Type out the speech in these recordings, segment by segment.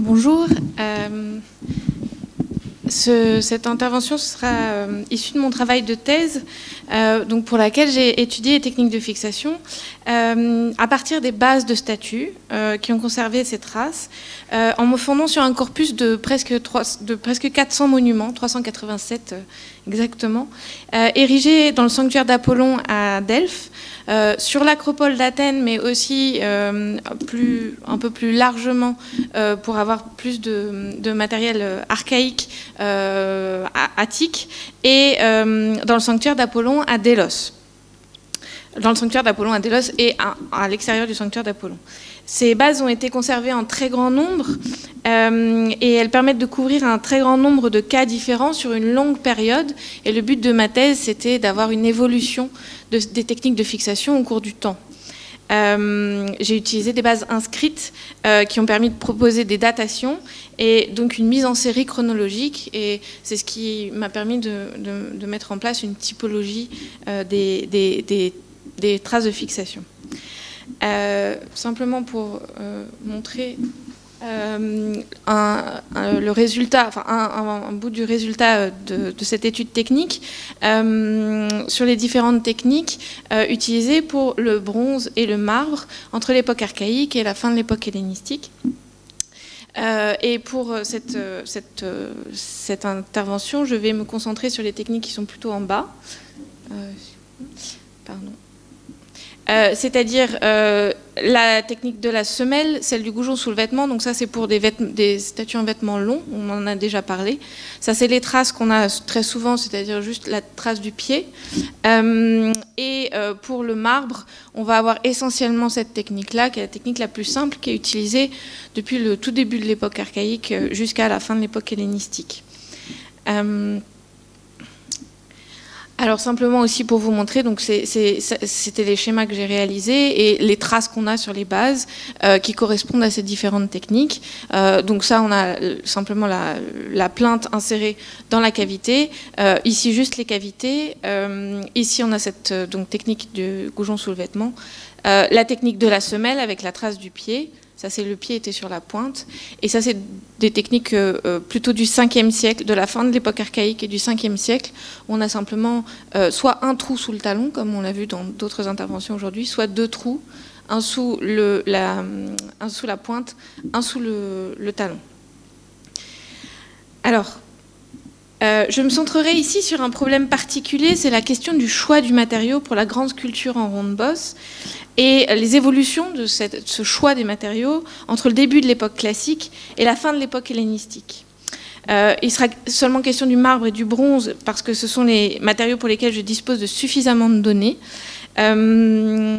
Bonjour. Cette intervention sera issue de mon travail de thèse, donc pour laquelle j'ai étudié les techniques de fixation à partir des bases de statues qui ont conservé ces traces, en me fondant sur un corpus de presque 400 monuments, 387 exactement, érigés dans le sanctuaire d'Apollon à Delphes, sur l'acropole d'Athènes, mais aussi un peu plus largement pour avoir plus de matériel archaïque attique, et dans le sanctuaire d'Apollon à Délos. Dans le sanctuaire d'Apollon à Délos et à l'extérieur du sanctuaire d'Apollon. Ces bases ont été conservées en très grand nombre et elles permettent de couvrir un très grand nombre de cas différents sur une longue période. Et le but de ma thèse, c'était d'avoir une évolution des techniques de fixation au cours du temps. J'ai utilisé des bases inscrites qui ont permis de proposer des datations et donc une mise en série chronologique, et c'est ce qui m'a permis de mettre en place une typologie des traces de fixation. Simplement pour montrer le résultat, enfin un bout du résultat de cette étude technique sur les différentes techniques utilisées pour le bronze et le marbre entre l'époque archaïque et la fin de l'époque hellénistique. Et pour cette intervention, je vais me concentrer sur les techniques qui sont plutôt en bas. Pardon. C'est-à-dire la technique de la semelle, celle du goujon sous le vêtement. Donc ça, c'est pour des statues en vêtements longs, on en a déjà parlé. Ça, c'est les traces qu'on a très souvent, c'est-à-dire juste la trace du pied. Et pour le marbre, on va avoir essentiellement cette technique-là, qui est la technique la plus simple, qui est utilisée depuis le tout début de l'époque archaïque jusqu'à la fin de l'époque hellénistique. Alors simplement aussi pour vous montrer, donc c'était les schémas que j'ai réalisés et les traces qu'on a sur les bases qui correspondent à ces différentes techniques. Donc ça, on a simplement la plainte insérée dans la cavité. Ici, juste les cavités. Ici, on a cette donc, technique du goujon sous le vêtement. La technique de la semelle avec la trace du pied. Ça, c'est le pied était sur la pointe. Et ça, c'est des techniques plutôt du 5e siècle, de la fin de l'époque archaïque et du 5e siècle, où on a simplement soit un trou sous le talon, comme on l'a vu dans d'autres interventions aujourd'hui, soit deux trous, un sous la pointe, un sous le talon. Alors, je me centrerai ici sur un problème particulier, c'est la question du choix du matériau pour la grande sculpture en ronde-bosse et les évolutions de ce choix des matériaux entre le début de l'époque classique et la fin de l'époque hellénistique. Il sera seulement question du marbre et du bronze parce que ce sont les matériaux pour lesquels je dispose de suffisamment de données. Ce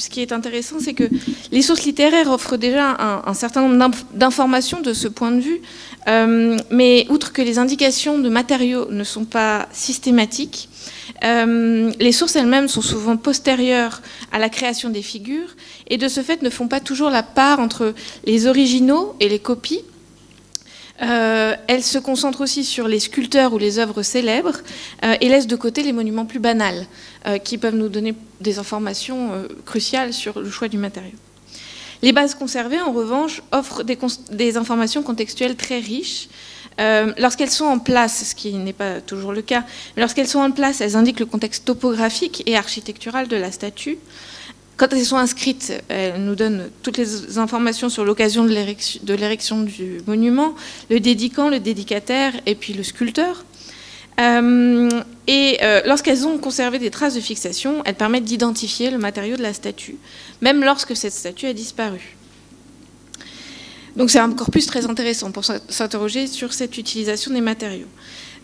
qui est intéressant, c'est que les sources littéraires offrent déjà un certain nombre d'informations de ce point de vue, mais outre que les indications de matériaux ne sont pas systématiques, les sources elles-mêmes sont souvent postérieures à la création des figures et de ce fait ne font pas toujours la part entre les originaux et les copies. Elle se concentre aussi sur les sculpteurs ou les œuvres célèbres et laisse de côté les monuments plus banals qui peuvent nous donner des informations cruciales sur le choix du matériau. Les bases conservées, en revanche, offrent des informations contextuelles très riches. Lorsqu'elles sont en place, ce qui n'est pas toujours le cas, mais lorsqu'elles sont en place, elles indiquent le contexte topographique et architectural de la statue. Quand elles sont inscrites, elles nous donnent toutes les informations sur l'occasion de l'érection du monument, le dédicant, le dédicataire et puis le sculpteur. Lorsqu'elles ont conservé des traces de fixation, elles permettent d'identifier le matériau de la statue, même lorsque cette statue a disparu. Donc c'est un corpus très intéressant pour s'interroger sur cette utilisation des matériaux.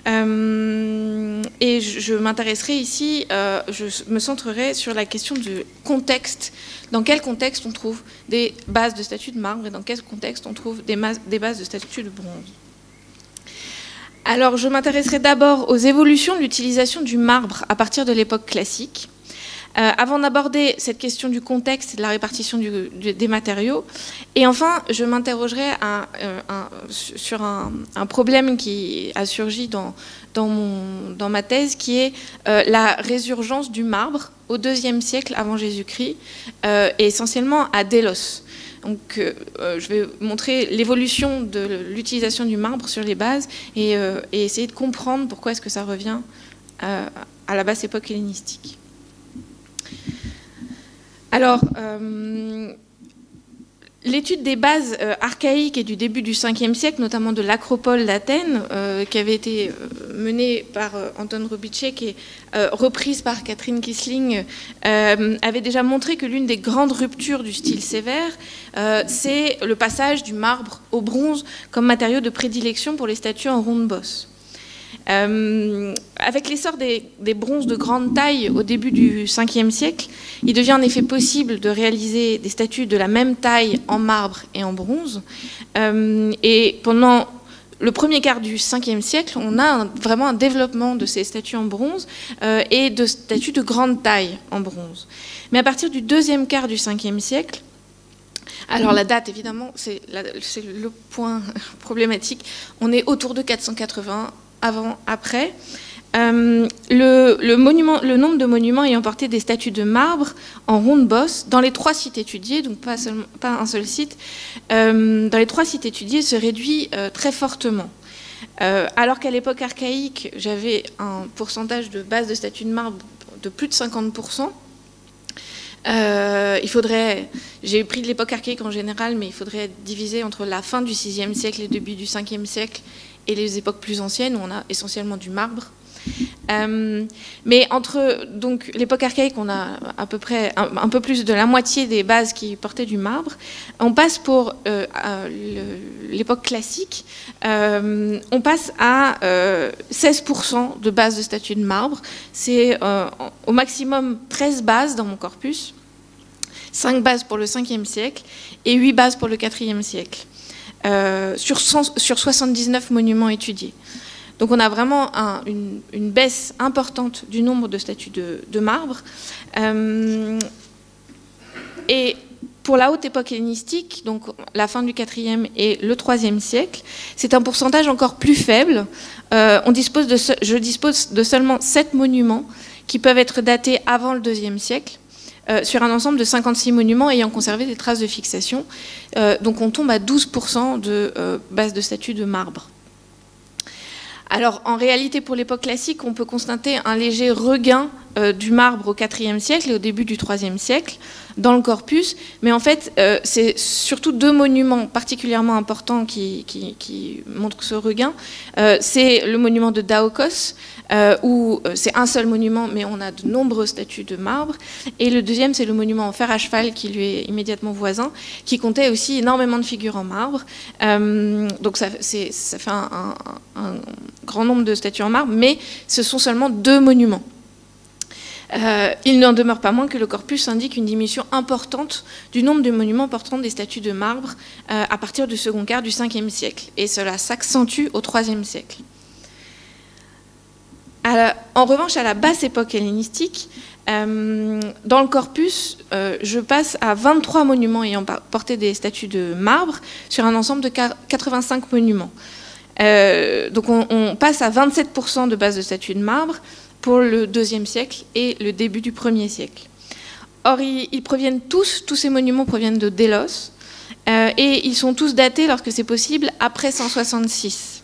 Et je m'intéresserai ici, je me centrerai sur la question du contexte. Dans quel contexte on trouve des bases de statues de marbre et dans quel contexte on trouve des bases de statues de bronze. Alors je m'intéresserai d'abord aux évolutions de l'utilisation du marbre à partir de l'époque classique. Avant d'aborder cette question du contexte et de la répartition des matériaux. Et enfin, je m'interrogerai sur un problème qui a surgi dans ma thèse, qui est la résurgence du marbre au IIe siècle avant Jésus-Christ, et essentiellement à Délos. Donc, je vais montrer l'évolution de l'utilisation du marbre sur les bases et essayer de comprendre pourquoi est-ce que ça revient à la basse époque hellénistique. Alors, l'étude des bases archaïques et du début du 5e siècle, notamment de l'acropole d'Athènes, qui avait été menée par Anton Hrubiček et reprise par Catherine Kissling, avait déjà montré que l'une des grandes ruptures du style sévère, c'est le passage du marbre au bronze comme matériau de prédilection pour les statues en ronde bosse. Avec l'essor des bronzes de grande taille au début du 5e siècle, il devient en effet possible de réaliser des statues de la même taille en marbre et en bronze. Et pendant le premier quart du 5e siècle, on a vraiment un développement de ces statues en bronze et de statues de grande taille en bronze. Mais à partir du deuxième quart du 5e siècle, alors la date, évidemment, c'est le point problématique, on est autour de 480 avant, après. Le nombre de monuments ayant porté des statues de marbre en ronde bosse, dans les 3 sites étudiés, donc pas un seul site, dans les 3 sites étudiés se réduit très fortement. Alors qu'à l'époque archaïque, j'avais un pourcentage de base de statues de marbre de plus de 50%. J'ai pris de l'époque archaïque en général, mais il faudrait diviser entre la fin du 6e siècle et le début du 5e siècle et les époques plus anciennes où on a essentiellement du marbre. Mais entre donc l'époque archaïque, on a à peu près un peu plus de la moitié des bases qui portaient du marbre. On passe pour l'époque classique, on passe à 16% de bases de statues de marbre. C'est au maximum 13 bases dans mon corpus, 5 bases pour le 5e siècle et 8 bases pour le 4e siècle, sur 79 monuments étudiés. Donc on a vraiment une baisse importante du nombre de statues de marbre. Et pour la haute époque hellénistique, donc la fin du 4e et le 3e siècle, c'est un pourcentage encore plus faible. Je dispose de seulement 7 monuments qui peuvent être datés avant le 2e siècle, sur un ensemble de 56 monuments ayant conservé des traces de fixation. Donc on tombe à 12% de bases de statues de marbre. Alors, en réalité, pour l'époque classique, on peut constater un léger regain du marbre au IVe siècle et au début du IIIe siècle dans le corpus. Mais en fait, c'est surtout 2 monuments particulièrement importants qui montrent ce regain. C'est le monument de Daokos, où c'est un seul monument, mais on a de nombreuses statues de marbre. Et le deuxième, c'est le monument en fer à cheval, qui lui est immédiatement voisin, qui comptait aussi énormément de figures en marbre. Donc ça fait un grand nombre de statues en marbre, mais ce sont seulement 2 monuments. Il n'en demeure pas moins que le corpus indique une diminution importante du nombre de monuments portant des statues de marbre à partir du second quart du 5e siècle. Et cela s'accentue au 3e siècle. En revanche, à la basse époque hellénistique, dans le corpus, je passe à 23 monuments ayant porté des statues de marbre sur un ensemble de 85 monuments. Donc on passe à 27% de base de statues de marbre pour le 2e siècle et le début du 1er siècle. Or, ils proviennent tous ces monuments proviennent de Délos, et ils sont tous datés, lorsque c'est possible, après 166.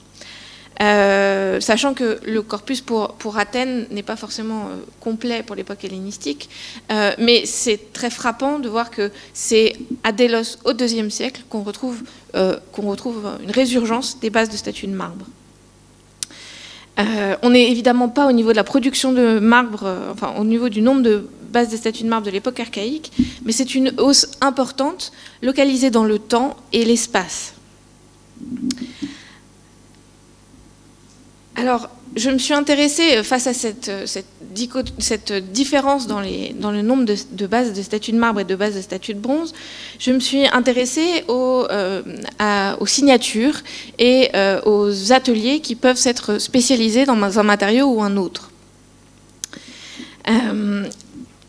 Sachant que le corpus pour Athènes n'est pas forcément complet pour l'époque hellénistique, mais c'est très frappant de voir que c'est à Délos, au 2e siècle, qu'on retrouve une résurgence des bases de statues de marbre. On n'est évidemment pas au niveau de la production de marbre, enfin au niveau du nombre de bases de statues de marbre de l'époque archaïque, mais c'est une hausse importante, localisée dans le temps et l'espace. Alors, je me suis intéressée, face à cette différence dans le nombre de bases de statues de marbre et de bases de statues de bronze, je me suis intéressée aux signatures et aux ateliers qui peuvent s'être spécialisés dans un matériau ou un autre.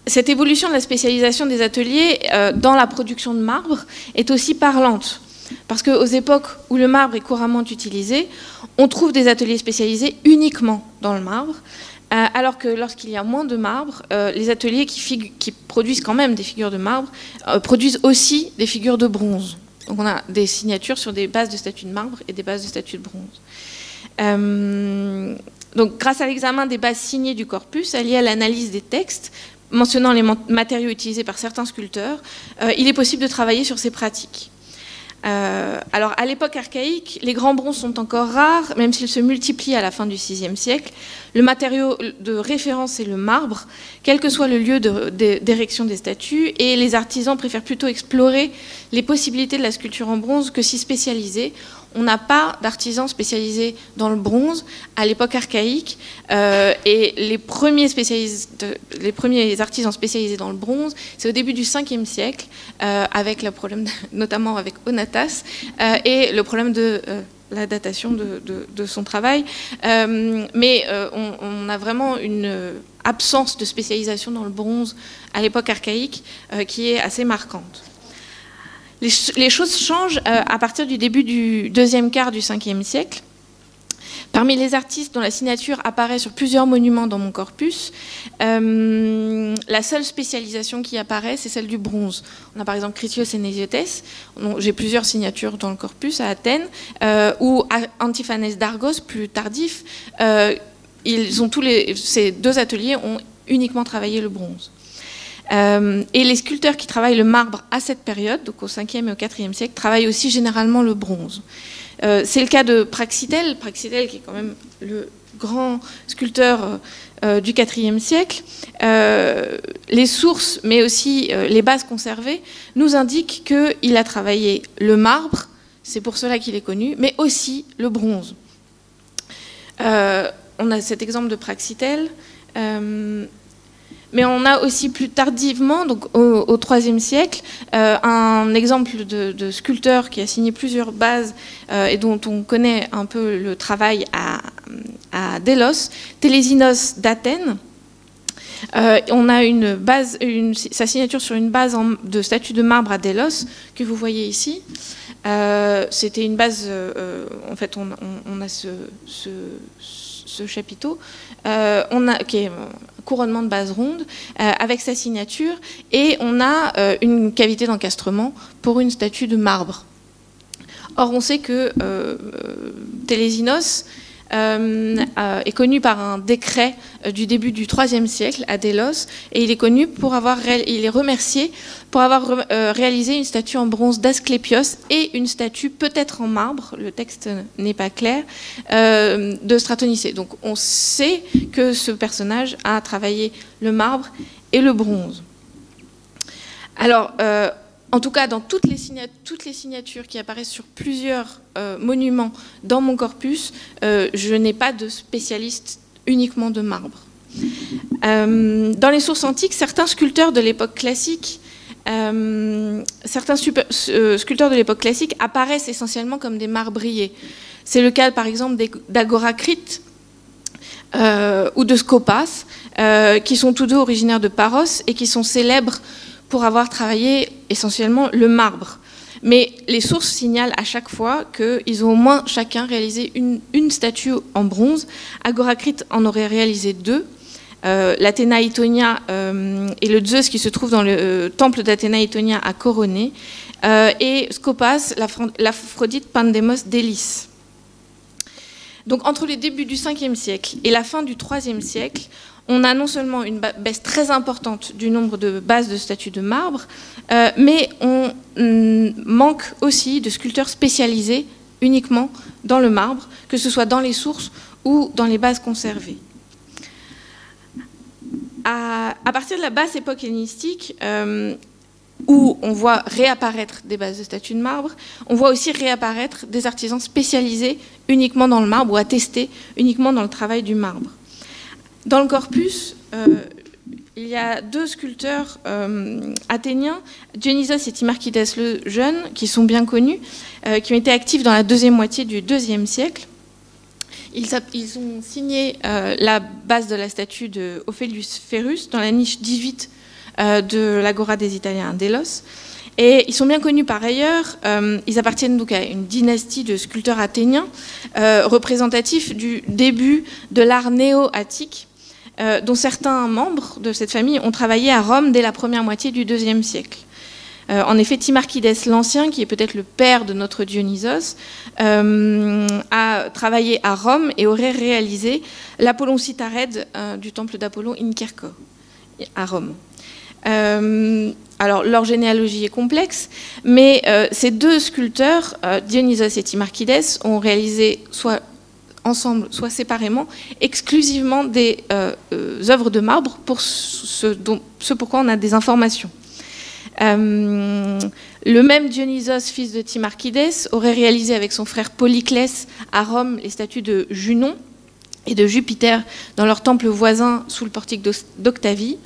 Cette évolution de la spécialisation des ateliers dans la production de marbre est aussi parlante. Parce qu'aux époques où le marbre est couramment utilisé, on trouve des ateliers spécialisés uniquement dans le marbre, Alors que lorsqu'il y a moins de marbre, les ateliers qui produisent quand même des figures de marbre produisent aussi des figures de bronze. Donc on a des signatures sur des bases de statues de marbre et des bases de statues de bronze. Donc grâce à l'examen des bases signées du corpus, allié à l'analyse des textes, mentionnant les matériaux utilisés par certains sculpteurs, il est possible de travailler sur ces pratiques. Alors, à l'époque archaïque, les grands bronzes sont encore rares, même s'ils se multiplient à la fin du VIe siècle. Le matériau de référence est le marbre, quel que soit le lieu d'érection des statues, et les artisans préfèrent plutôt explorer les possibilités de la sculpture en bronze que s'y spécialiser. On n'a pas d'artisans spécialisés dans le bronze à l'époque archaïque, et les premiers artisans spécialisés dans le bronze, c'est au début du Ve siècle, avec le problème, notamment avec Onatas, et le problème de la datation de son travail. Mais on a vraiment une absence de spécialisation dans le bronze à l'époque archaïque qui est assez marquante. Les choses changent à partir du début du deuxième quart du Ve siècle. Parmi les artistes dont la signature apparaît sur plusieurs monuments dans mon corpus, la seule spécialisation qui apparaît, c'est celle du bronze. On a par exemple Critios et Nésiotes. J'ai plusieurs signatures dans le corpus à Athènes, ou Antiphanes d'Argos, plus tardif. Ces deux ateliers ont uniquement travaillé le bronze. Et les sculpteurs qui travaillent le marbre à cette période, donc au 5e et au 4e siècle, travaillent aussi généralement le bronze. C'est le cas de Praxitèle qui est quand même le grand sculpteur du 4e siècle. Les sources, mais aussi les bases conservées, nous indiquent qu'il a travaillé le marbre, c'est pour cela qu'il est connu, mais aussi le bronze. On a cet exemple de Praxitèle. Mais on a aussi plus tardivement, donc au IIIe siècle, un exemple de sculpteur qui a signé plusieurs bases et dont on connaît un peu le travail à Délos, Télésinos d'Athènes. On a sa signature sur une base de statue de marbre à Délos, que vous voyez ici. C'était une base, en fait, on a ce chapiteau, qui est couronnement de base ronde avec sa signature, et on a une cavité d'encastrement pour une statue de marbre. Or, on sait que Télésinos est connu par un décret du début du IIIe siècle à Délos, et il est connu il est remercié pour avoir réalisé une statue en bronze d'Asclépios et une statue peut-être en marbre, le texte n'est pas clair, de Stratonicé. Donc on sait que ce personnage a travaillé le marbre et le bronze. Alors, en tout cas, dans toutes les signatures qui apparaissent sur plusieurs monuments dans mon corpus, je n'ai pas de spécialiste uniquement de marbre. Dans les sources antiques, certains sculpteurs de l'époque classique, apparaissent essentiellement comme des marbriers. C'est le cas, par exemple, d'Agoracrite ou de Scopas, qui sont tous deux originaires de Paros et qui sont célèbres pour avoir travaillé essentiellement le marbre. Mais les sources signalent à chaque fois qu'ils ont au moins chacun réalisé une statue en bronze. Agoracrite en aurait réalisé 2. L'Athéna Itonia et le Zeus qui se trouve dans le temple d'Athéna Itonia à Coroné, et Scopas, l'Aphrodite Pandemos d'Élis. Donc entre le début du 5e siècle et la fin du 3e siècle, on a non seulement une baisse très importante du nombre de bases de statues de marbre, mais on manque aussi de sculpteurs spécialisés uniquement dans le marbre, que ce soit dans les sources ou dans les bases conservées. À partir de la basse époque hellénistique, où on voit réapparaître des bases de statues de marbre, on voit aussi réapparaître des artisans spécialisés uniquement dans le marbre ou attestés uniquement dans le travail du marbre. Dans le corpus, il y a 2 sculpteurs athéniens, Dionysos et Timarchides le Jeune, qui sont bien connus, qui ont été actifs dans la deuxième moitié du IIe siècle. Ils ont signé la base de la statue de Ophélius Ferrus dans la niche 18 de l'Agora des Italiens à Délos. Et ils sont bien connus par ailleurs. Ils appartiennent donc à une dynastie de sculpteurs athéniens représentatifs du début de l'art néo-attique. dont certains membres de cette famille ont travaillé à Rome dès la première moitié du IIe siècle. En effet, Timarchides l'Ancien, qui est peut-être le père de notre Dionysos, a travaillé à Rome et aurait réalisé l'Apollon Cytharède du temple d'Apollon in Kerko, à Rome. Alors, leur généalogie est complexe, mais ces deux sculpteurs, Dionysos et Timarchides, ont réalisé soit ensemble, soit séparément, exclusivement des œuvres de marbre, pour ce pourquoi on a des informations. Le même Dionysos, fils de Timarchides, aurait réalisé avec son frère Polyclès à Rome les statues de Junon et de Jupiter dans leur temple voisin sous le portique d'Octavie,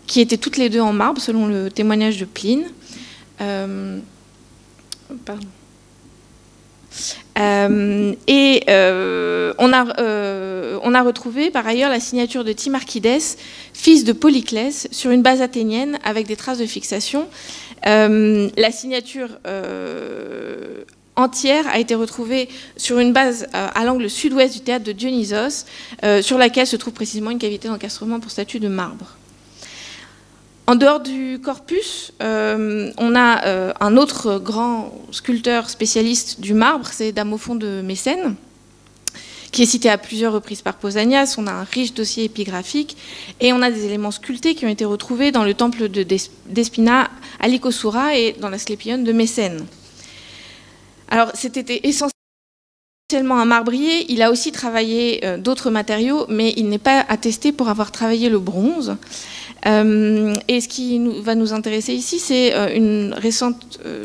qui étaient toutes les deux en marbre, selon le témoignage de Pline. On a retrouvé par ailleurs la signature de Timarchides, fils de Polyclès, sur une base athénienne avec des traces de fixation. La signature entière a été retrouvée sur une base à l'angle sud-ouest du théâtre de Dionysos, sur laquelle se trouve précisément une cavité d'encastrement pour statue de marbre. En dehors du corpus, on a un autre grand sculpteur spécialiste du marbre, c'est Damophon de Mécène, qui est cité à plusieurs reprises par Pausanias. On a un riche dossier épigraphique et on a des éléments sculptés qui ont été retrouvés dans le temple d'Espina à Lycosoura et dans l'Asclépion de Mécène. Alors, c'était essentiellement un marbrier. Il a aussi travaillé d'autres matériaux, mais il n'est pas attesté pour avoir travaillé le bronze. Et ce qui va nous intéresser ici, c'est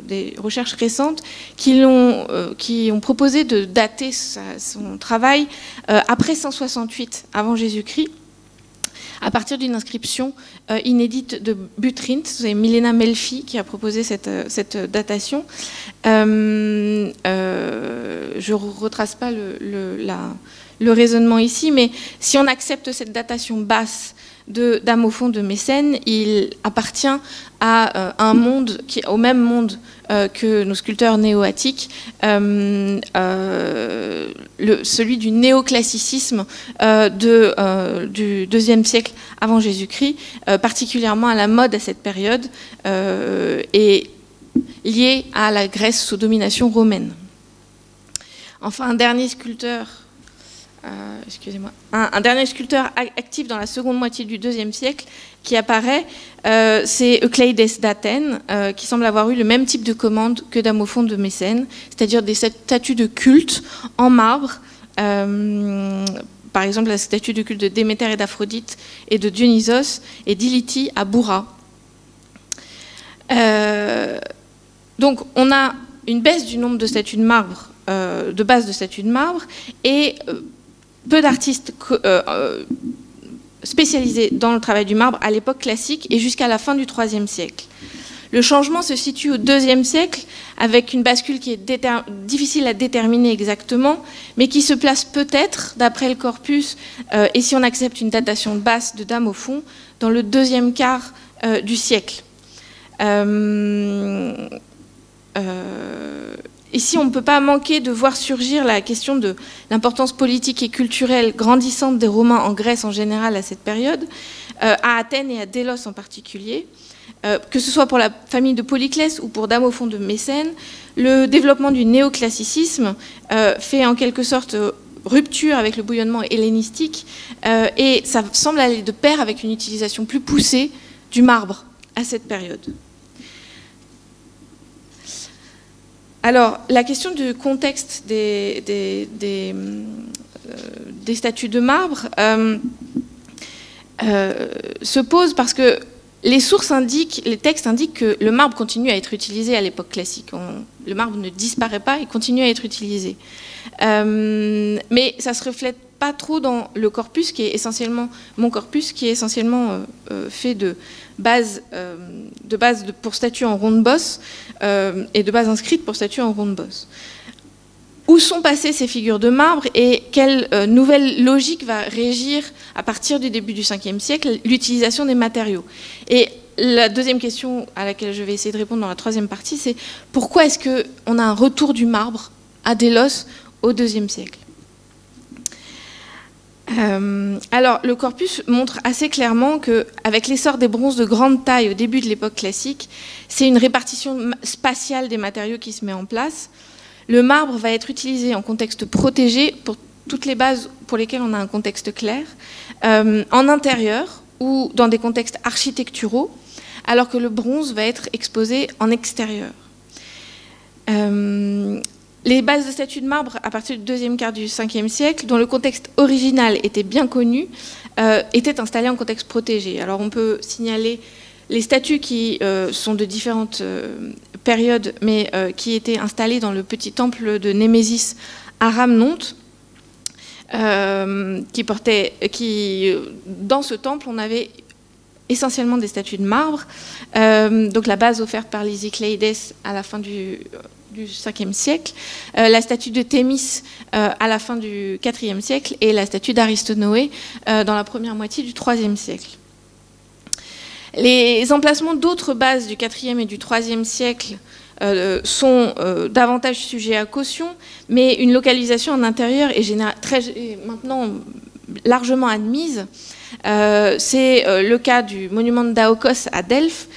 des recherches récentes qui ont proposé de dater son travail après 168 avant Jésus-Christ, à partir d'une inscription inédite de Butrint. C'est Milena Melfi qui a proposé cette datation. Je ne retrace pas le raisonnement ici, mais si on accepte cette datation basse d'Amophon de Mécène, il appartient à un monde au même monde que nos sculpteurs néo-attiques, celui du néoclassicisme du IIe siècle avant Jésus-Christ, particulièrement à la mode à cette période, et lié à la Grèce sous domination romaine. Enfin, un dernier sculpteur actif dans la seconde moitié du IIe siècle qui apparaît, c'est Eucleides d'Athènes, qui semble avoir eu le même type de commande que Damophon de Mécène, c'est-à-dire des statues de culte en marbre, par exemple la statue de culte de Déméter et d'Aphrodite et de Dionysos et d'Ilithie à Boura. Donc on a une baisse du nombre de statues de marbre, de bases de statues de marbre, et peu d'artistes spécialisés dans le travail du marbre à l'époque classique et jusqu'à la fin du IIIe siècle. Le changement se situe au IIe siècle avec une bascule qui est difficile à déterminer exactement, mais qui se place peut-être, d'après le corpus, et si on accepte une datation basse de Damophon, dans le deuxième quart du siècle. Ici, on ne peut pas manquer de voir surgir la question de l'importance politique et culturelle grandissante des Romains en Grèce en général à cette période, à Athènes et à Délos en particulier. Que ce soit pour la famille de Polyclès ou pour Damophon de Mécène, le développement du néoclassicisme fait en quelque sorte rupture avec le bouillonnement hellénistique, et ça semble aller de pair avec une utilisation plus poussée du marbre à cette période. Alors, la question du contexte des statues de marbre se pose parce que les textes indiquent que le marbre continue à être utilisé à l'époque classique. Le marbre ne disparaît pas, il continue à être utilisé. Mais ça ne se reflète pas trop dans le corpus, qui est essentiellement mon corpus, qui est essentiellement fait de bases pour statues en ronde bosse et de bases inscrites pour statues en ronde bosse. Où sont passées ces figures de marbre et quelle nouvelle logique va régir à partir du début du Ve siècle l'utilisation des matériaux? Et la deuxième question à laquelle je vais essayer de répondre dans la troisième partie, c'est pourquoi est-ce qu'on a un retour du marbre à Délos au IIe siècle? Alors, le corpus montre assez clairement qu'avec l'essor des bronzes de grande taille au début de l'époque classique, c'est une répartition spatiale des matériaux qui se met en place. Le marbre va être utilisé en contexte protégé pour toutes les bases pour lesquelles on a un contexte clair, en intérieur ou dans des contextes architecturaux, alors que le bronze va être exposé en extérieur. Les bases de statues de marbre, à partir du deuxième quart du 5e siècle, dont le contexte original était bien connu, étaient installées en contexte protégé. Alors on peut signaler les statues qui sont de différentes périodes, mais qui étaient installées dans le petit temple de Némésis à Rhamnonte, dans ce temple, on avait essentiellement des statues de marbre. Donc la base offerte par Lysicleides à la fin du 5e siècle, la statue de Thémis à la fin du 4e siècle et la statue d'Aristonoé dans la première moitié du 3e siècle. Les emplacements d'autres bases du 4e et du 3e siècle sont davantage sujets à caution, mais une localisation en intérieur est maintenant largement admise. C'est le cas du monument de Daokos à Delphes,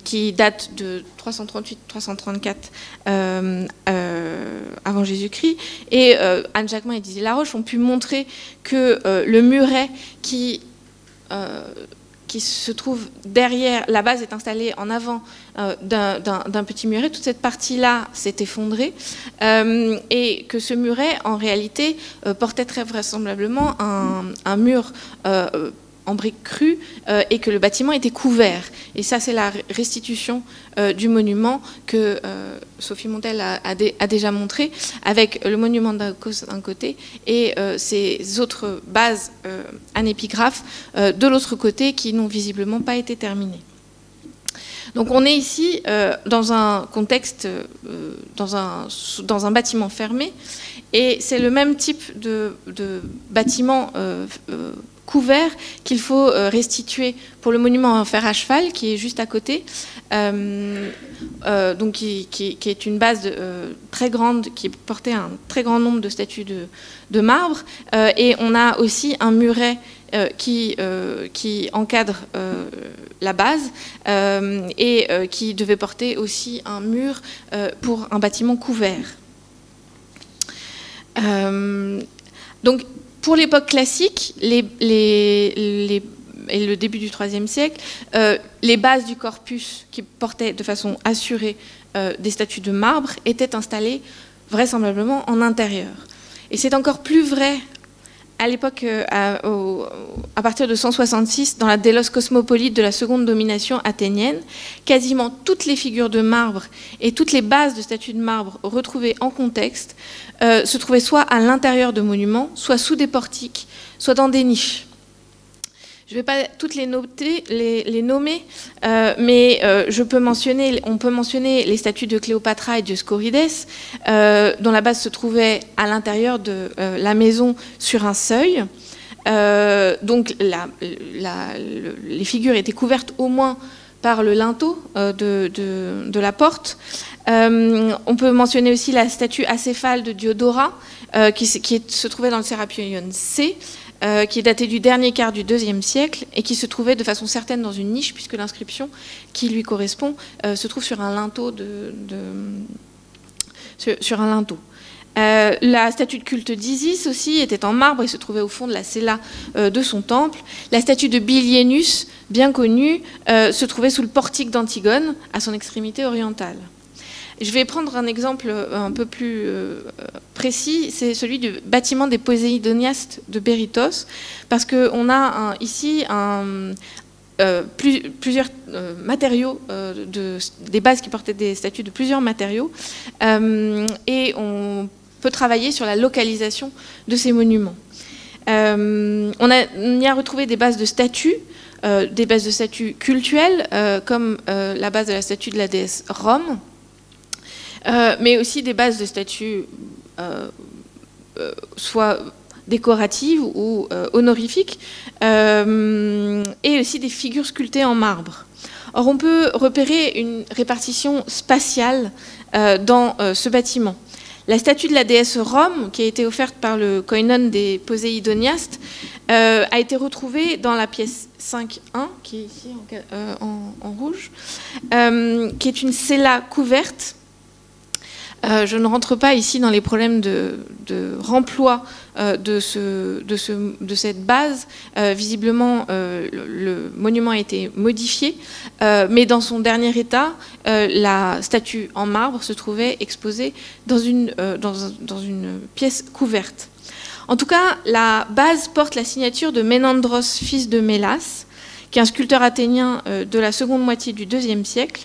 qui date de 338-334 avant Jésus-Christ. Et Anne Jacquemin et Didier Laroche ont pu montrer que le muret qui se trouve derrière, la base est installée en avant d'un petit muret, toute cette partie-là s'est effondrée, et que ce muret, en réalité, portait très vraisemblablement un mur en briques crues, et que le bâtiment était couvert. Et ça, c'est la restitution du monument que Sophie Montel a déjà montré, avec le monument d'Aukos d'un côté et ces autres bases anépigraphes de l'autre côté qui n'ont visiblement pas été terminées. Donc on est ici dans un contexte, dans un bâtiment fermé, et c'est le même type de bâtiment couvert qu'il faut restituer pour le monument en fer à cheval qui est juste à côté, donc qui est une base très grande qui portait un très grand nombre de statues de marbre, et on a aussi un muret qui encadre la base et qui devait porter aussi un mur pour un bâtiment couvert. Donc pour l'époque classique, et le début du IIIe siècle, les bases du corpus qui portaient de façon assurée des statues de marbre étaient installées vraisemblablement en intérieur. Et c'est encore plus vrai à l'époque, à partir de 166, dans la Délos cosmopolite de la seconde domination athénienne, quasiment toutes les figures de marbre et toutes les bases de statues de marbre retrouvées en contexte se trouvaient soit à l'intérieur de monuments, soit sous des portiques, soit dans des niches. Je ne vais pas toutes les nommer, mais on peut mentionner les statues de Cléopatra et de Dioscorides, dont la base se trouvait à l'intérieur de la maison sur un seuil. Donc les figures étaient couvertes au moins par le linteau de la porte. On peut mentionner aussi la statue acéphale de Diodora, qui se trouvait dans le Serapion C, qui est datée du dernier quart du IIe siècle et qui se trouvait de façon certaine dans une niche, puisque l'inscription qui lui correspond se trouve sur un linteau. Sur un linteau. La statue de culte d'Isis aussi était en marbre et se trouvait au fond de la cella de son temple. La statue de Bilienus, bien connue, se trouvait sous le portique d'Antigone, à son extrémité orientale. Je vais prendre un exemple un peu plus précis, c'est celui du bâtiment des Poséidoniastes de Bérytos, parce qu'on a ici plusieurs matériaux, des bases qui portaient des statues de plusieurs matériaux, et on peut travailler sur la localisation de ces monuments. On y a retrouvé des bases de statues, cultuelles, comme la base de la statue de la déesse Rome, mais aussi des bases de statues soit décoratives ou honorifiques, et aussi des figures sculptées en marbre. Or, on peut repérer une répartition spatiale dans ce bâtiment. La statue de la déesse Rome, qui a été offerte par le koinon des Poséidoniastes, a été retrouvée dans la pièce 5.1, qui est ici en rouge, qui est une cella couverte. Je ne rentre pas ici dans les problèmes de remploi de cette base. Visiblement, le monument a été modifié, mais dans son dernier état, la statue en marbre se trouvait exposée dans une pièce couverte. En tout cas, la base porte la signature de Ménandros, fils de Mélas, qui est un sculpteur athénien de la seconde moitié du IIe siècle.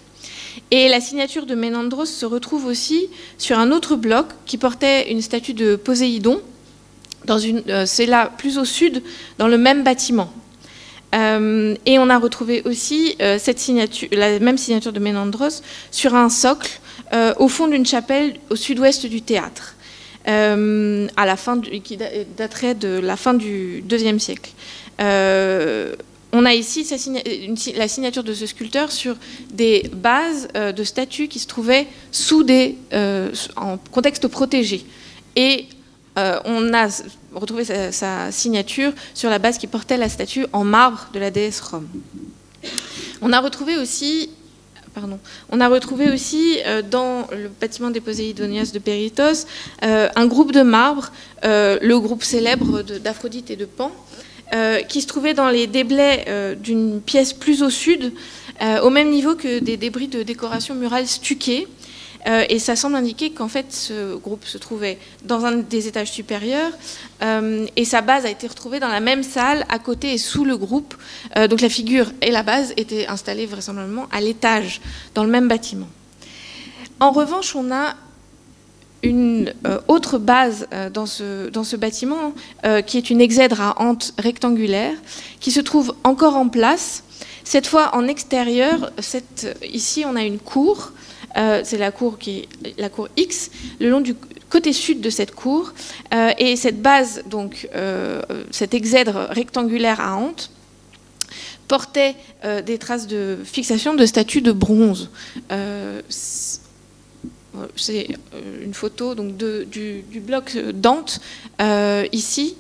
Et la signature de Ménandros se retrouve aussi sur un autre bloc qui portait une statue de Poséidon, c'est là plus au sud, dans le même bâtiment. Et on a retrouvé aussi la même signature de Ménandros sur un socle au fond d'une chapelle au sud-ouest du théâtre, qui daterait de la fin du IIe siècle. On a ici la signature de ce sculpteur sur des bases de statues qui se trouvaient en contexte protégé. Et on a retrouvé sa signature sur la base qui portait la statue en marbre de la déesse Rome. On a retrouvé aussi dans le bâtiment des Poséidonias de Péritos un groupe de marbre, le groupe célèbre d'Aphrodite et de Pan, qui se trouvait dans les déblais d'une pièce plus au sud, au même niveau que des débris de décoration murale stuquée. Et ça semble indiquer qu'en fait, ce groupe se trouvait dans un des étages supérieurs, et sa base a été retrouvée dans la même salle, à côté et sous le groupe. Donc la figure et la base étaient installées vraisemblablement à l'étage, dans le même bâtiment. En revanche, on a une autre base dans ce bâtiment, qui est une exèdre à hante rectangulaire, qui se trouve encore en place, cette fois en extérieur. Ici, on a une cour, c'est la cour X, le long du côté sud de cette cour, et cette base, donc cette exèdre rectangulaire à hante, portait des traces de fixation de statues de bronze. C'est une photo donc, du bloc Dante, ici,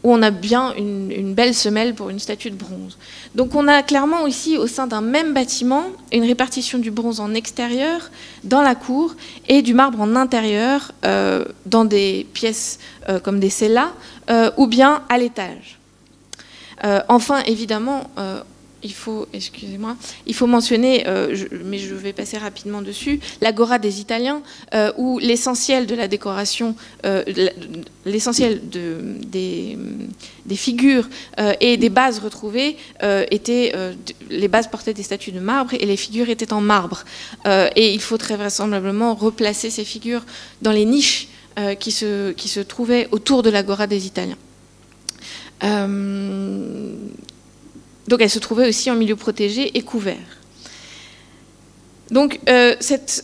où on a bien une belle semelle pour une statue de bronze. Donc on a clairement ici, au sein d'un même bâtiment, une répartition du bronze en extérieur, dans la cour, et du marbre en intérieur, dans des pièces comme des cellas, ou bien à l'étage. Enfin, évidemment, il faut mentionner, mais je vais passer rapidement dessus, l'Agora des Italiens, où l'essentiel de la décoration, l'essentiel des figures et des bases retrouvées les bases portaient des statues de marbre et les figures étaient en marbre. Et il faut très vraisemblablement replacer ces figures dans les niches qui se trouvaient autour de l'Agora des Italiens. Donc elle se trouvait aussi en milieu protégé et couvert. Donc cette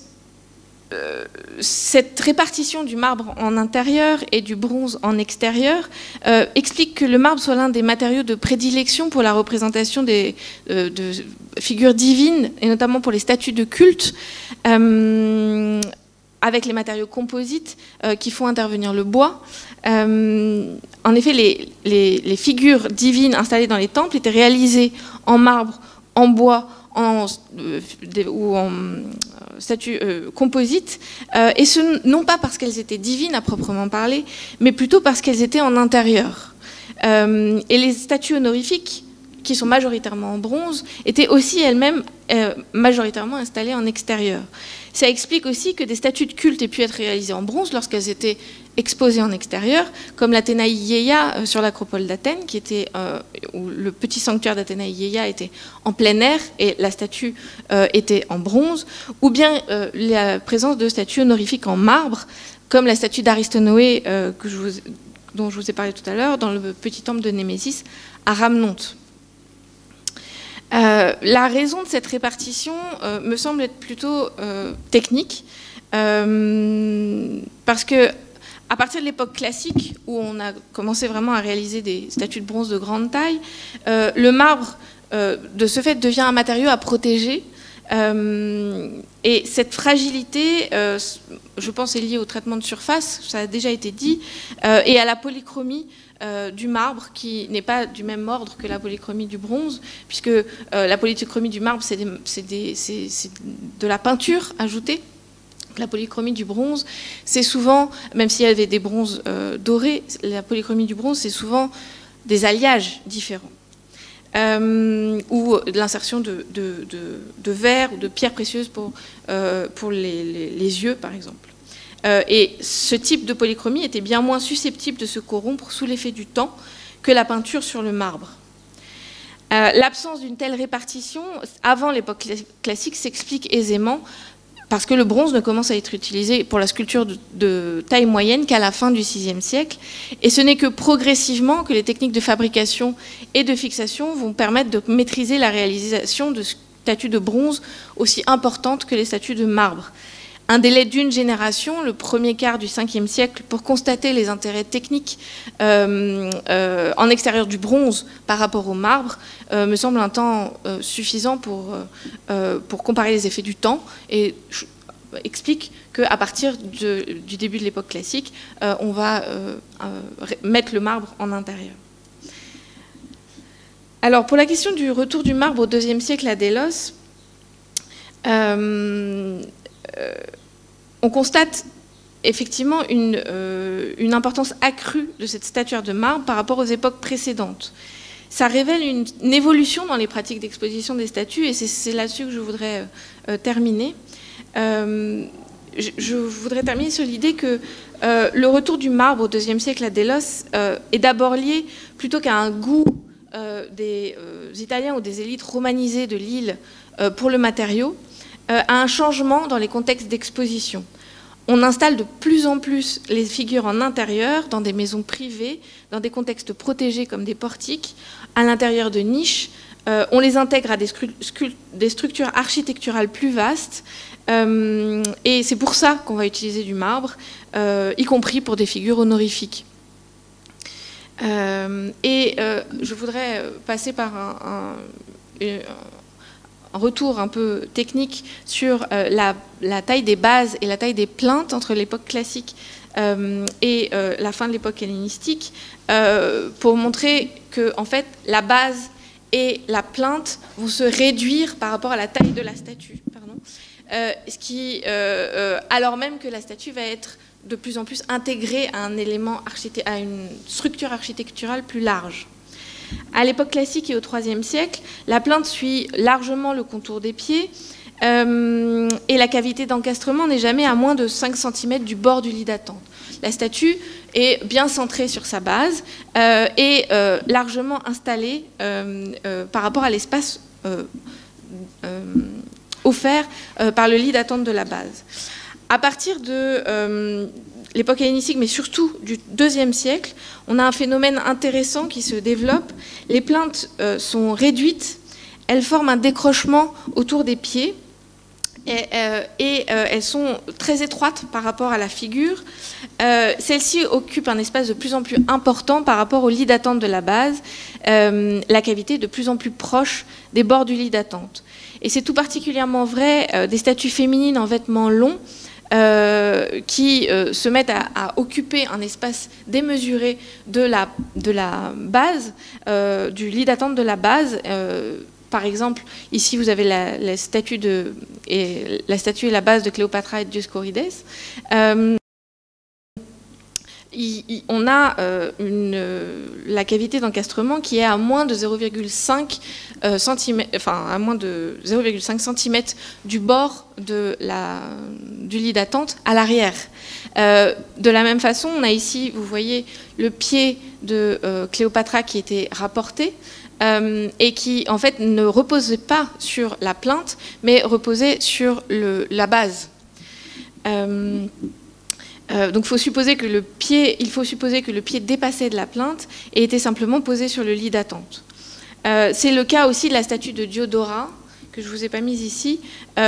répartition du marbre en intérieur et du bronze en extérieur explique que le marbre soit l'un des matériaux de prédilection pour la représentation de figures divines, et notamment pour les statues de culte, avec les matériaux composites qui font intervenir le bois. En effet, les figures divines installées dans les temples étaient réalisées en marbre, en bois ou en statues composites, et ce non pas parce qu'elles étaient divines à proprement parler, mais plutôt parce qu'elles étaient en intérieur. Et les statues honorifiques, qui sont majoritairement en bronze, étaient aussi elles-mêmes majoritairement installées en extérieur. Ça explique aussi que des statues de culte aient pu être réalisées en bronze lorsqu'elles étaient exposées en extérieur, comme l'Athénaï Iéia sur l'acropole d'Athènes, où le petit sanctuaire d'Athénaï Iéia était en plein air et la statue était en bronze, ou bien la présence de statues honorifiques en marbre, comme la statue d'Aristonoé dont je vous ai parlé tout à l'heure, dans le petit temple de Némésis à Rhamnonte. La raison de cette répartition me semble être plutôt technique, parce que à partir de l'époque classique, où on a commencé vraiment à réaliser des statues de bronze de grande taille, le marbre, de ce fait, devient un matériau à protéger, Et cette fragilité, je pense, est liée au traitement de surface, ça a déjà été dit, et à la polychromie du marbre, qui n'est pas du même ordre que la polychromie du bronze, puisque la polychromie du marbre, c'est de la peinture ajoutée. La polychromie du bronze, c'est souvent, même s'il y avait des bronzes dorés, la polychromie du bronze, c'est souvent des alliages différents. Ou de l'insertion de verre ou de pierres précieuses pour les yeux, par exemple. Et ce type de polychromie était bien moins susceptible de se corrompre sous l'effet du temps que la peinture sur le marbre. L'absence d'une telle répartition, avant l'époque classique, s'explique aisément parce que le bronze ne commence à être utilisé pour la sculpture de taille moyenne qu'à la fin du VIe siècle. Et ce n'est que progressivement que les techniques de fabrication et de fixation vont permettre de maîtriser la réalisation de statues de bronze aussi importantes que les statues de marbre. Un délai d'une génération, le premier quart du Ve siècle, pour constater les intérêts techniques en extérieur du bronze par rapport au marbre, me semble un temps suffisant pour comparer les effets du temps et explique qu'à partir du début de l'époque classique, on va mettre le marbre en intérieur. Alors, pour la question du retour du marbre au IIe siècle à Délos, on constate effectivement une importance accrue de cette statuaire de marbre par rapport aux époques précédentes. Ça révèle une évolution dans les pratiques d'exposition des statues, et c'est là-dessus que je voudrais terminer. Je voudrais terminer sur l'idée que le retour du marbre au IIe siècle à Délos est d'abord lié, plutôt qu'à un goût des Italiens ou des élites romanisées de l'île pour le matériau, à un changement dans les contextes d'exposition. On installe de plus en plus les figures en intérieur, dans des maisons privées, dans des contextes protégés comme des portiques, à l'intérieur de niches. On les intègre à des structures architecturales plus vastes. Et c'est pour ça qu'on va utiliser du marbre, y compris pour des figures honorifiques. Je voudrais passer par un retour un peu technique sur la taille des bases et la taille des plinthes entre l'époque classique et la fin de l'époque hellénistique, pour montrer que en fait, la base et la plinthe vont se réduire par rapport à la taille de la statue. Alors même que la statue va être de plus en plus intégrée à à une structure architecturale plus large. À l'époque classique et au IIIe siècle, la plinthe suit largement le contour des pieds et la cavité d'encastrement n'est jamais à moins de 5 cm du bord du lit d'attente. La statue est bien centrée sur sa base et largement installée par rapport à l'espace offert par le lit d'attente de la base. À partir de l'époque hellénistique, mais surtout du IIe siècle, on a un phénomène intéressant qui se développe. Les plinthes sont réduites, elles forment un décrochement autour des pieds et elles sont très étroites par rapport à la figure. Celles-ci occupent un espace de plus en plus important par rapport au lit d'attente de la base, la cavité est de plus en plus proche des bords du lit d'attente. Et c'est tout particulièrement vrai des statues féminines en vêtements longs, qui se mettent à occuper un espace démesuré de la base, du lit d'attente de la base. Par exemple, ici vous avez la statue et la base de Cléopatra et de Dioscorides. On a la cavité d'encastrement qui est à moins de 0,5 cm, enfin à moins de 0,5 cm du bord du lit d'attente à l'arrière. De la même façon, on a ici, vous voyez, le pied de Cléopatra qui était rapporté et qui en fait ne reposait pas sur la plinthe, mais reposait sur la base. Donc il faut supposer que le pied dépassait de la plinthe et était simplement posé sur le lit d'attente. C'est le cas aussi de la statue de Diodora, que je ne vous ai pas mise ici, qui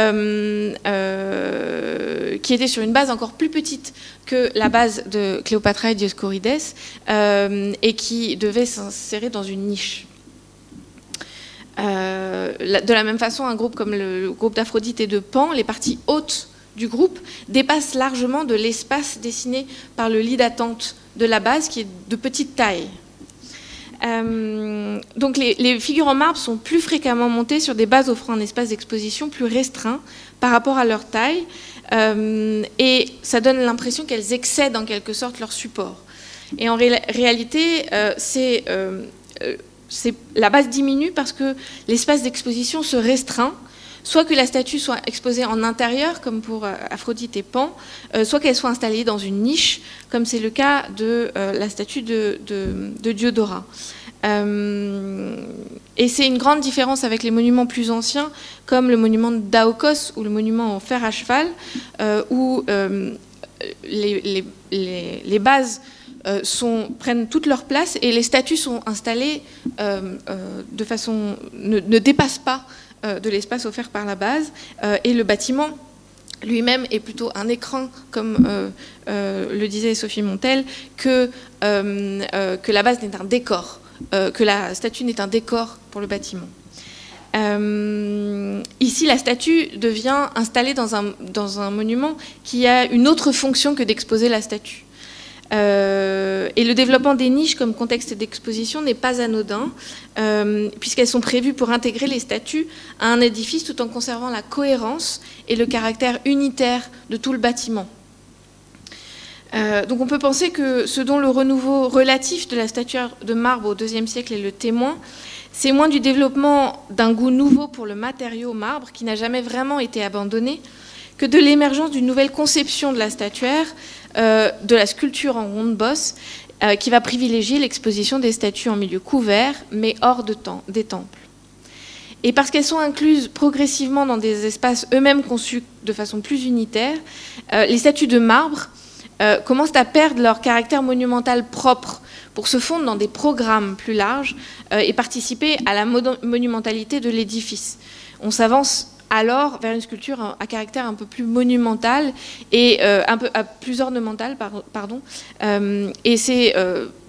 était sur une base encore plus petite que la base de Cléopatra et Dioscorides et qui devait s'insérer dans une niche. de la même façon, un groupe comme le groupe d'Aphrodite et de Pan, les parties hautes du groupe dépassent largement de l'espace dessiné par le lit d'attente de la base, qui est de petite taille. Donc les figures en marbre sont plus fréquemment montées sur des bases offrant un espace d'exposition plus restreint par rapport à leur taille, et ça donne l'impression qu'elles excèdent en quelque sorte leur support. Et en réalité, la base diminue parce que l'espace d'exposition se restreint, soit que la statue soit exposée en intérieur, comme pour Aphrodite et Pan, soit qu'elle soit installée dans une niche, comme c'est le cas de la statue de Diodora. Et c'est une grande différence avec les monuments plus anciens, comme le monument d'Aokos ou le monument en fer à cheval, où les bases prennent toute leur place et les statues sont installées de façon ne dépassent pas de l'espace offert par la base, et le bâtiment lui-même est plutôt un écran, comme le disait Sophie Montel, que la base n'est un décor, que la statue n'est un décor pour le bâtiment. Ici, la statue devient installée dans un monument qui a une autre fonction que d'exposer la statue. Et le développement des niches comme contexte d'exposition n'est pas anodin, puisqu'elles sont prévues pour intégrer les statues à un édifice tout en conservant la cohérence et le caractère unitaire de tout le bâtiment. Donc on peut penser que ce dont le renouveau relatif de la statuaire de marbre au IIe siècle est le témoin, c'est moins du développement d'un goût nouveau pour le matériau marbre, qui n'a jamais vraiment été abandonné, que de l'émergence d'une nouvelle conception de la statuaire, de la sculpture en ronde bosse, qui va privilégier l'exposition des statues en milieu couvert, mais hors des temples. Et parce qu'elles sont incluses progressivement dans des espaces eux-mêmes conçus de façon plus unitaire, les statues de marbre commencent à perdre leur caractère monumental propre pour se fondre dans des programmes plus larges et participer à la monumentalité de l'édifice. On s'avance alors vers une sculpture à caractère un peu plus monumental et plus ornemental, pardon. Et c'est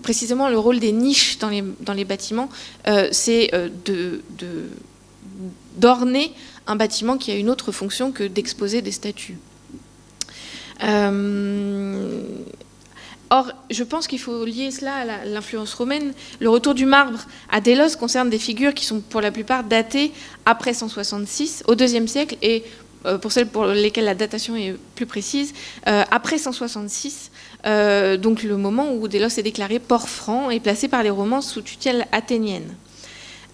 précisément le rôle des niches dans les bâtiments, c'est d'orner un bâtiment qui a une autre fonction que d'exposer des statues. Or, je pense qu'il faut lier cela à l'influence romaine. Le retour du marbre à Délos concerne des figures qui sont pour la plupart datées après 166, au IIe siècle, et pour celles pour lesquelles la datation est plus précise, après 166, donc le moment où Délos est déclaré port franc et placé par les Romains sous tutelle athénienne.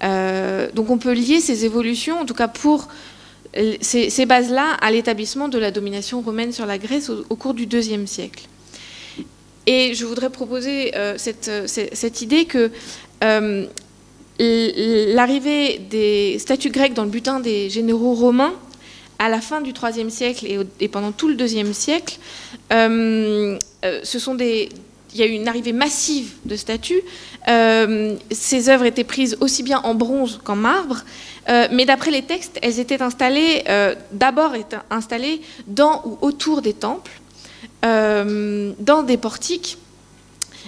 Donc on peut lier ces évolutions, en tout cas pour ces bases-là, à l'établissement de la domination romaine sur la Grèce au cours du IIe siècle. Et je voudrais proposer cette idée que l'arrivée des statues grecques dans le butin des généraux romains à la fin du IIIe siècle et pendant tout le IIe siècle, il y a eu une arrivée massive de statues. Ces œuvres étaient prises aussi bien en bronze qu'en marbre, mais d'après les textes, elles étaient d'abord installées dans ou autour des temples, dans des portiques,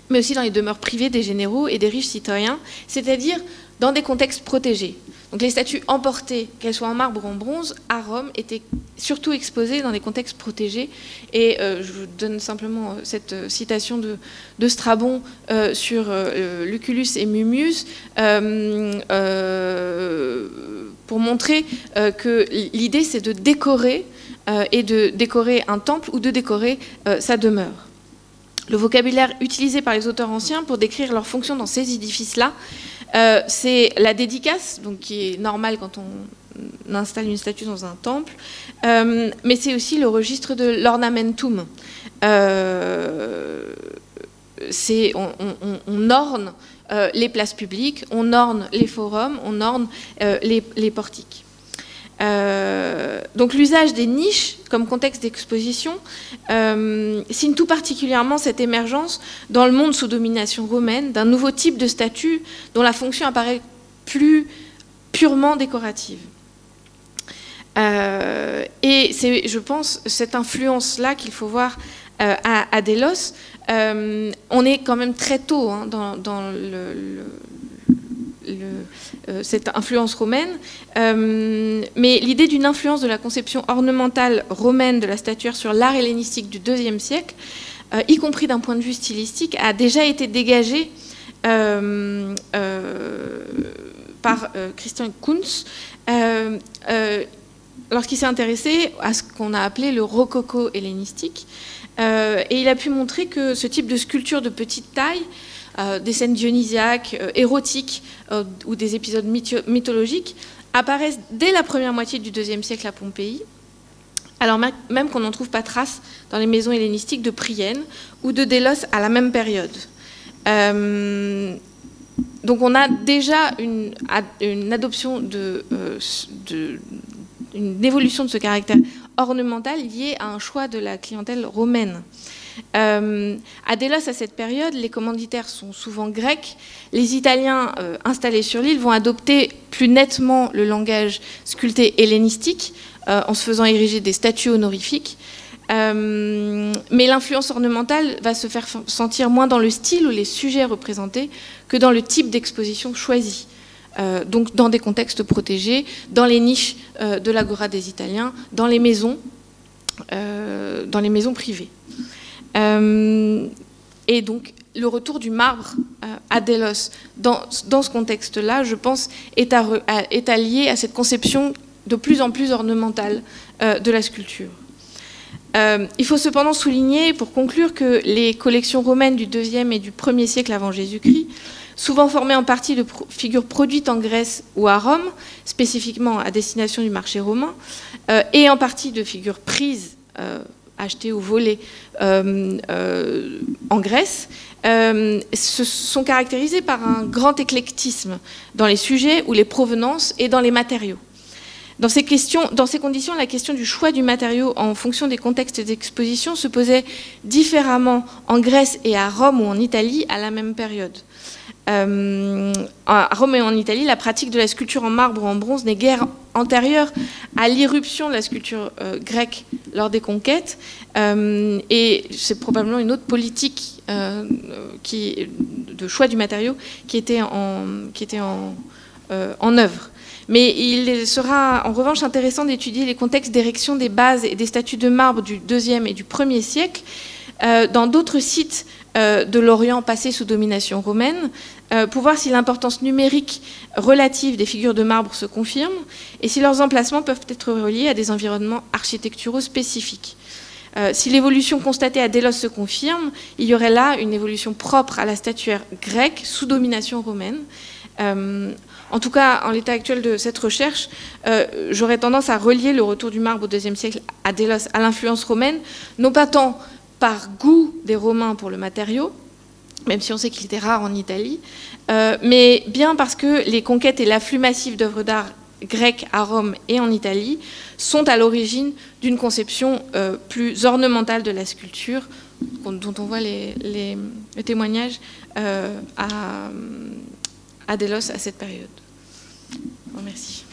mais aussi dans les demeures privées des généraux et des riches citoyens, c'est-à-dire dans des contextes protégés. Donc les statues emportées, qu'elles soient en marbre ou en bronze, à Rome, étaient surtout exposées dans des contextes protégés. Et je vous donne simplement cette citation de Strabon sur Lucullus et Mummius pour montrer que l'idée, c'est de décorer et de décorer un temple ou de décorer sa demeure. Le vocabulaire utilisé par les auteurs anciens pour décrire leur fonction dans ces édifices-là, c'est la dédicace, donc qui est normale quand on installe une statue dans un temple, mais c'est aussi le registre de l'ornamentum. On orne les places publiques, on orne les forums, on orne les portiques. Donc l'usage des niches comme contexte d'exposition signe tout particulièrement cette émergence dans le monde sous domination romaine d'un nouveau type de statue dont la fonction apparaît plus purement décorative. Et c'est, je pense, cette influence-là qu'il faut voir à Délos. On est quand même très tôt dans cette influence romaine. Mais l'idée d'une influence de la conception ornementale romaine de la statuaire sur l'art hellénistique du IIe siècle, y compris d'un point de vue stylistique, a déjà été dégagée par Christian Kunz lorsqu'il s'est intéressé à ce qu'on a appelé le rococo hellénistique. Et il a pu montrer que ce type de sculpture de petite taille, des scènes dionysiaques, érotiques ou des épisodes mythologiques, apparaissent dès la première moitié du IIe siècle à Pompéi, alors même qu'on n'en trouve pas trace dans les maisons hellénistiques de Priene ou de Délos à la même période. Donc on a déjà une adoption une évolution de ce caractère ornemental lié à un choix de la clientèle romaine. À Délos, à cette période, les commanditaires sont souvent grecs. Les Italiens installés sur l'île vont adopter plus nettement le langage sculpté hellénistique en se faisant ériger des statues honorifiques. Mais l'influence ornementale va se faire sentir moins dans le style ou les sujets représentés que dans le type d'exposition choisi. Donc dans des contextes protégés, dans les niches de l'agora des Italiens, dans les maisons privées. Et donc le retour du marbre à Délos dans ce contexte-là, je pense, est allié à cette conception de plus en plus ornementale de la sculpture. Il faut cependant souligner, pour conclure, que les collections romaines du IIe et du 1er siècle avant Jésus-Christ, souvent formées en partie de figures produites en Grèce ou à Rome, spécifiquement à destination du marché romain, et en partie de figures prises, achetées ou volées en Grèce, se sont caractérisées par un grand éclectisme dans les sujets ou les provenances et dans les matériaux. Dans ces conditions, la question du choix du matériau en fonction des contextes d'exposition se posait différemment en Grèce et à Rome ou en Italie à la même période. À Rome et en Italie, la pratique de la sculpture en marbre ou en bronze n'est guère antérieure à l'irruption de la sculpture grecque lors des conquêtes, et c'est probablement une autre politique de choix du matériau qui était en œuvre. Mais il sera en revanche intéressant d'étudier les contextes d'érection des bases et des statues de marbre du IIe et du 1er siècle dans d'autres sites de l'Orient passé sous domination romaine, pour voir si l'importance numérique relative des figures de marbre se confirme et si leurs emplacements peuvent être reliés à des environnements architecturaux spécifiques. Si l'évolution constatée à Délos se confirme, il y aurait là une évolution propre à la statuaire grecque sous domination romaine. En tout cas, en l'état actuel de cette recherche, j'aurais tendance à relier le retour du marbre au IIe siècle à Délos à l'influence romaine, non pas tant par goût des Romains pour le matériau, même si on sait qu'il était rare en Italie, mais bien parce que les conquêtes et l'afflux massif d'œuvres d'art grecques à Rome et en Italie sont à l'origine d'une conception plus ornementale de la sculpture, dont on voit les témoignages à Délos à cette période. Merci.